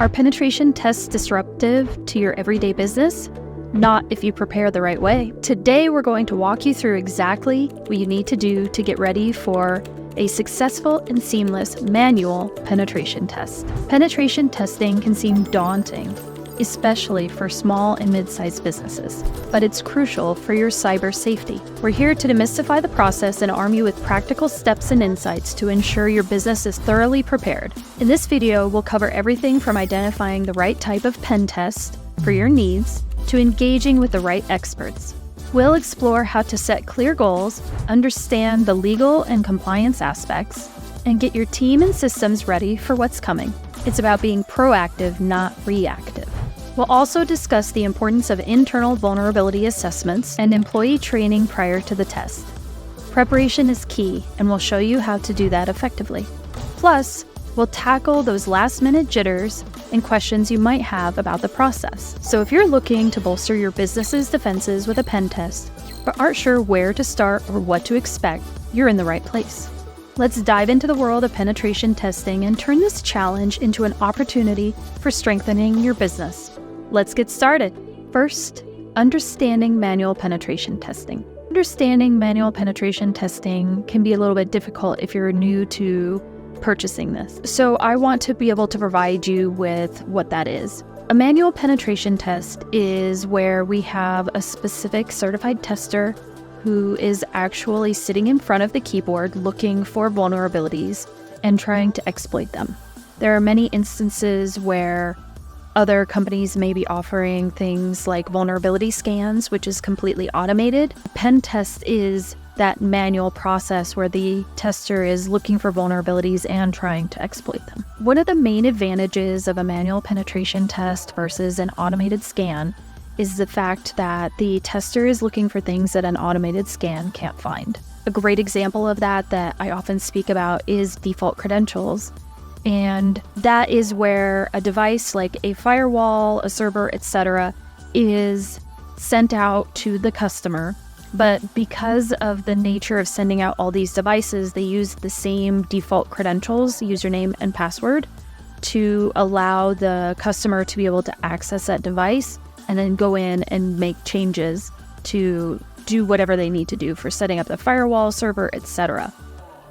Are penetration tests disruptive to your everyday business? Not if you prepare the right way. Today, we're going to walk you through exactly what you need to do to get ready for a successful and seamless manual penetration test. Penetration testing can seem daunting, especially for small and mid-sized businesses, but it's crucial for your cyber safety. We're here to demystify the process and arm you with practical steps and insights to ensure your business is thoroughly prepared. In this video, we'll cover everything from identifying the right type of pen test for your needs to engaging with the right experts. We'll explore how to set clear goals, understand the legal and compliance aspects, and get your team and systems ready for what's coming. It's about being proactive, not reactive. We'll also discuss the importance of internal vulnerability assessments and employee training prior to the test. Preparation is key, and we'll show you how to do that effectively. Plus, we'll tackle those last-minute jitters and questions you might have about the process. So if you're looking to bolster your business's defenses with a pen test, but aren't sure where to start or what to expect, you're in the right place. Let's dive into the world of penetration testing and turn this challenge into an opportunity for strengthening your business. Let's get started. First, understanding manual penetration testing. Understanding manual penetration testing can be a little bit difficult if you're new to purchasing this. So I want to be able to provide you with what that is. A manual penetration test is where we have a specific certified tester who is actually sitting in front of the keyboard looking for vulnerabilities and trying to exploit them. There are many instances where other companies may be offering things like vulnerability scans, which is completely automated. Pen test is that manual process where the tester is looking for vulnerabilities and trying to exploit them. One of the main advantages of a manual penetration test versus an automated scan is the fact that the tester is looking for things that an automated scan can't find. A great example of that I often speak about is default credentials. And that is where a device like a firewall, a server, etc. is sent out to the customer. But because of the nature of sending out all these devices, they use the same default credentials, username and password, to allow the customer to be able to access that device and then go in and make changes to do whatever they need to do for setting up the firewall, server, etc.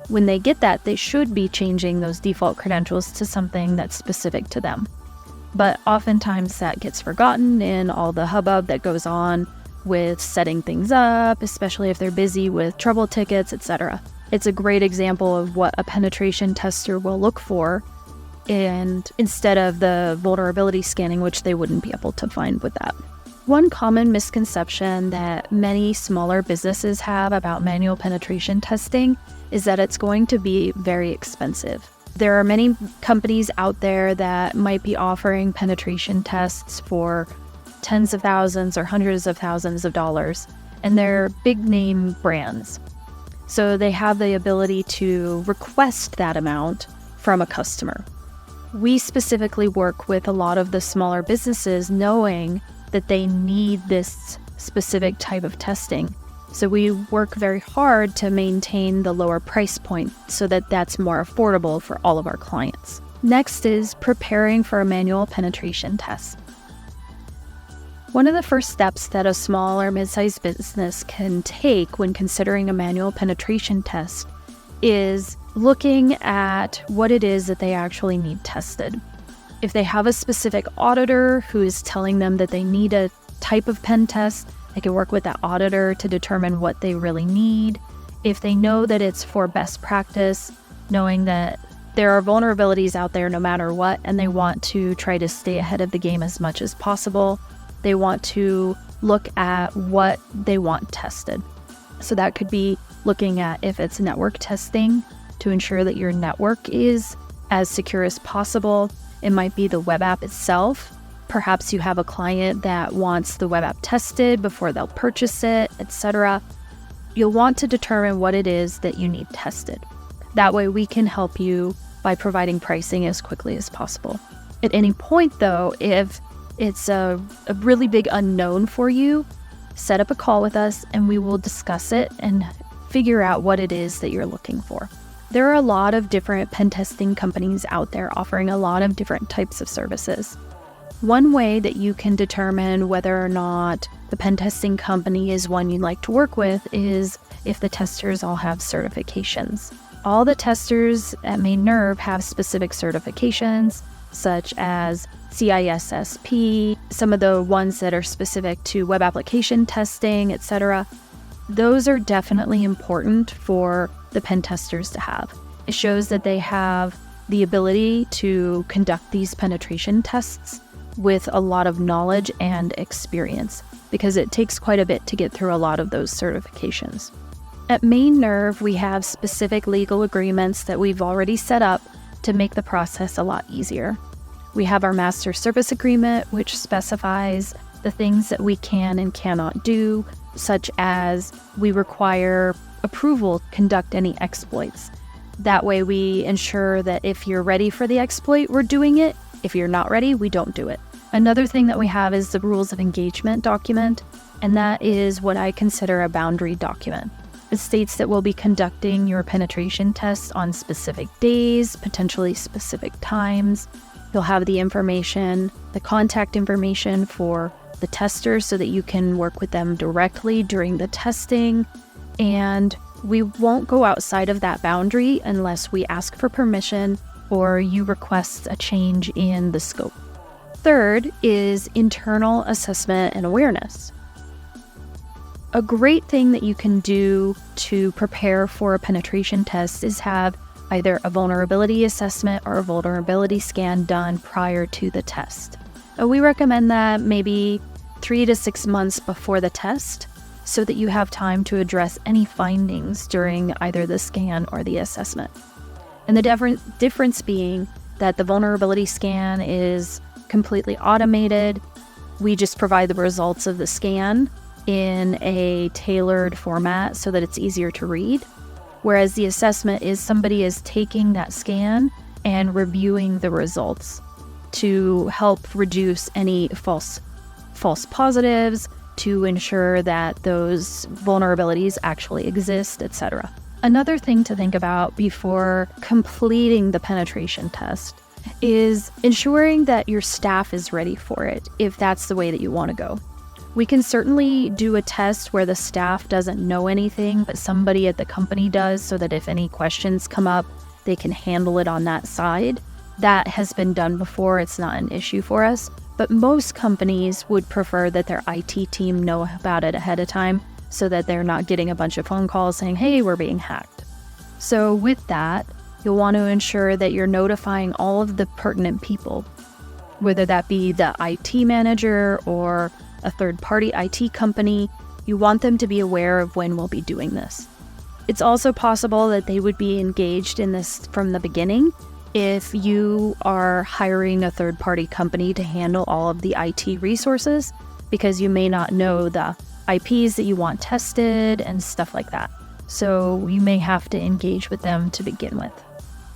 When they get that, they should be changing those default credentials to something that's specific to them. But oftentimes that gets forgotten in all the hubbub that goes on with setting things up, especially if they're busy with trouble tickets, etc. It's a great example of what a penetration tester will look for, and instead of the vulnerability scanning, which they wouldn't be able to find with that. One common misconception that many smaller businesses have about manual penetration testing is that it's going to be very expensive. There are many companies out there that might be offering penetration tests for tens of thousands or hundreds of thousands of dollars, and they're big name brands. So they have the ability to request that amount from a customer. We specifically work with a lot of the smaller businesses knowing that they need this specific type of testing. So we work very hard to maintain the lower price point so that that's more affordable for all of our clients. Next is preparing for a manual penetration test. One of the first steps that a small or mid-sized business can take when considering a manual penetration test is looking at what it is that they actually need tested. If they have a specific auditor who is telling them that they need a type of pen test, they can work with that auditor to determine what they really need. If they know that it's for best practice, knowing that there are vulnerabilities out there no matter what, and they want to try to stay ahead of the game as much as possible, they want to look at what they want tested. So that could be looking at if it's network testing to ensure that your network is as secure as possible. It might be the web app itself. Perhaps you have a client that wants the web app tested before they'll purchase it, etc. You'll want to determine what it is that you need tested. That way we can help you by providing pricing as quickly as possible. At any point though, if it's a really big unknown for you, set up a call with us and we will discuss it and figure out what it is that you're looking for. There are a lot of different pen testing companies out there offering a lot of different types of services. One way that you can determine whether or not the pen testing company is one you'd like to work with is if the testers all have certifications. All the testers at Maine Nerve have specific certifications, such as CISSP, some of the ones that are specific to web application testing, etc. Those are definitely important for the pen testers to have. It shows that they have the ability to conduct these penetration tests with a lot of knowledge and experience, because it takes quite a bit to get through a lot of those certifications. At Maine Nerve, we have specific legal agreements that we've already set up to make the process a lot easier. We have our master service agreement, which specifies the things that we can and cannot do, such as we require approval to conduct any exploits. That way we ensure that if you're ready for the exploit, we're doing it. If you're not ready, we don't do it. Another thing that we have is the rules of engagement document, and that is what I consider a boundary document. It states that we'll be conducting your penetration tests on specific days, potentially specific times. You'll have the information, the contact information for the testers so that you can work with them directly during the testing. And we won't go outside of that boundary unless we ask for permission or you request a change in the scope. Third is internal assessment and awareness. A great thing that you can do to prepare for a penetration test is have either a vulnerability assessment or a vulnerability scan done prior to the test. We recommend that maybe 3 to 6 months before the test so that you have time to address any findings during either the scan or the assessment. And the difference being that the vulnerability scan is completely automated. We just provide the results of the scan in a tailored format so that it's easier to read. Whereas the assessment is somebody is taking that scan and reviewing the results to help reduce any false positives, to ensure that those vulnerabilities actually exist, etc. Another thing to think about before completing the penetration test is ensuring that your staff is ready for it, if that's the way that you want to go. We can certainly do a test where the staff doesn't know anything, but somebody at the company does, so that if any questions come up, they can handle it on that side. That has been done before. It's not an issue for us. But most companies would prefer that their IT team know about it ahead of time so that they're not getting a bunch of phone calls saying, hey, we're being hacked. So with that, you'll want to ensure that you're notifying all of the pertinent people, whether that be the IT manager or a third-party IT company. You want them to be aware of when we'll be doing this. It's also possible that they would be engaged in this from the beginning if you are hiring a third-party company to handle all of the IT resources, because you may not know the IPs that you want tested and stuff like that. So you may have to engage with them to begin with.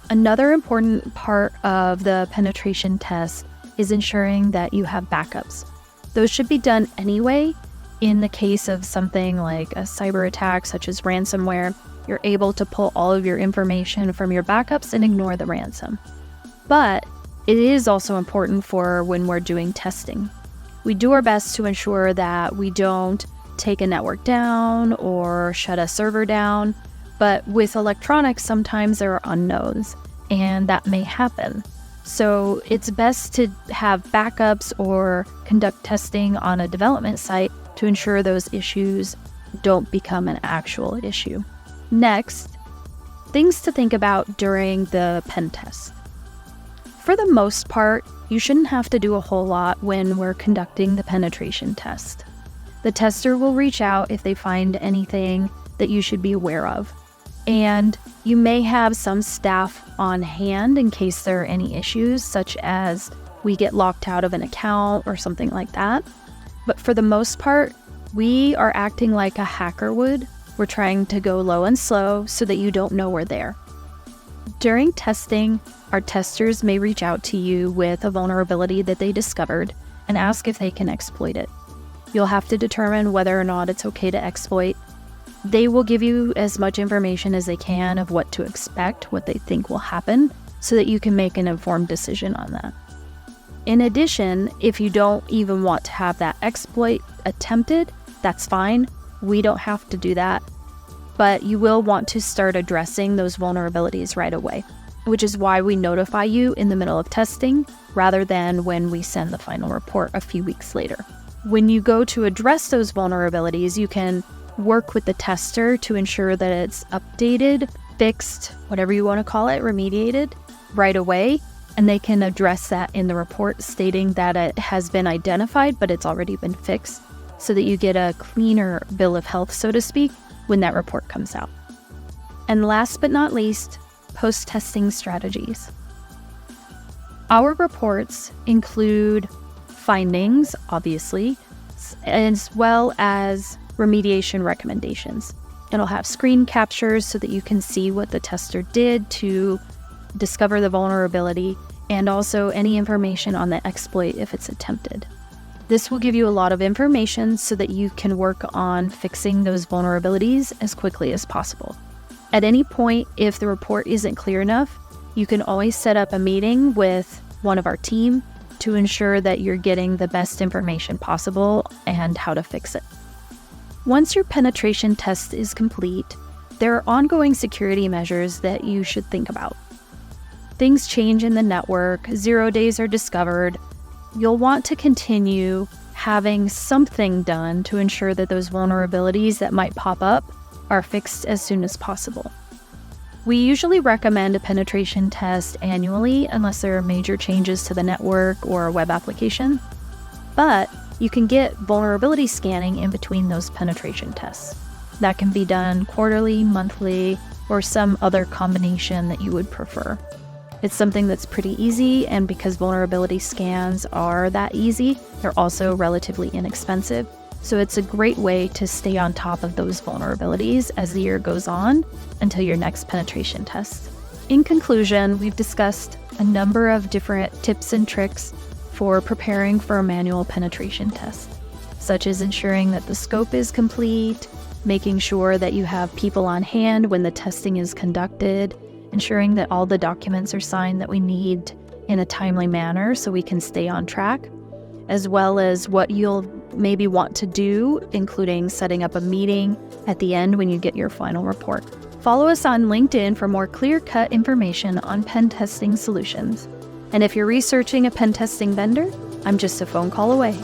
Another important part of the penetration test is ensuring that you have backups. Those should be done anyway. In the case of something like a cyber attack, such as ransomware, you're able to pull all of your information from your backups and ignore the ransom. But it is also important for when we're doing testing. We do our best to ensure that we don't take a network down or shut a server down, but with electronics, sometimes there are unknowns, and that may happen. So it's best to have backups or conduct testing on a development site to ensure those issues don't become an actual issue. Next, things to think about during the pen test. For the most part, you shouldn't have to do a whole lot when we're conducting the penetration test. The tester will reach out if they find anything that you should be aware of. And you may have some staff on hand in case there are any issues, such as we get locked out of an account or something like that. But for the most part, we are acting like a hacker would. We're trying to go low and slow so that you don't know we're there. During testing, our testers may reach out to you with a vulnerability that they discovered and ask if they can exploit it. You'll have to determine whether or not it's okay to exploit. They will give you as much information as they can of what to expect, what they think will happen, so that you can make an informed decision on that. In addition, if you don't even want to have that exploit attempted, that's fine. We don't have to do that. But you will want to start addressing those vulnerabilities right away, which is why we notify you in the middle of testing rather than when we send the final report a few weeks later. When you go to address those vulnerabilities, you can work with the tester to ensure that it's updated, fixed, whatever you want to call it, remediated right away. And they can address that in the report stating that it has been identified, but it's already been fixed, so that you get a cleaner bill of health, so to speak, when that report comes out. And last but not least, post-testing strategies. Our reports include findings, obviously, as well as remediation recommendations. It'll have screen captures so that you can see what the tester did to discover the vulnerability, and also any information on the exploit if it's attempted. This will give you a lot of information so that you can work on fixing those vulnerabilities as quickly as possible. At any point, if the report isn't clear enough, you can always set up a meeting with one of our team to ensure that you're getting the best information possible and how to fix it. Once your penetration test is complete, there are ongoing security measures that you should think about. Things change in the network, 0 days are discovered. You'll want to continue having something done to ensure that those vulnerabilities that might pop up are fixed as soon as possible. We usually recommend a penetration test annually unless there are major changes to the network or a web application, but you can get vulnerability scanning in between those penetration tests. That can be done quarterly, monthly, or some other combination that you would prefer. It's something that's pretty easy, and because vulnerability scans are that easy, they're also relatively inexpensive. So it's a great way to stay on top of those vulnerabilities as the year goes on until your next penetration test. In conclusion, we've discussed a number of different tips and tricks for preparing for a manual penetration test, such as ensuring that the scope is complete, making sure that you have people on hand when the testing is conducted, ensuring that all the documents are signed that we need in a timely manner so we can stay on track, as well as what you'll maybe want to do, including setting up a meeting at the end when you get your final report. Follow us on LinkedIn for more clear-cut information on pen testing solutions. And if you're researching a pen testing vendor, I'm just a phone call away.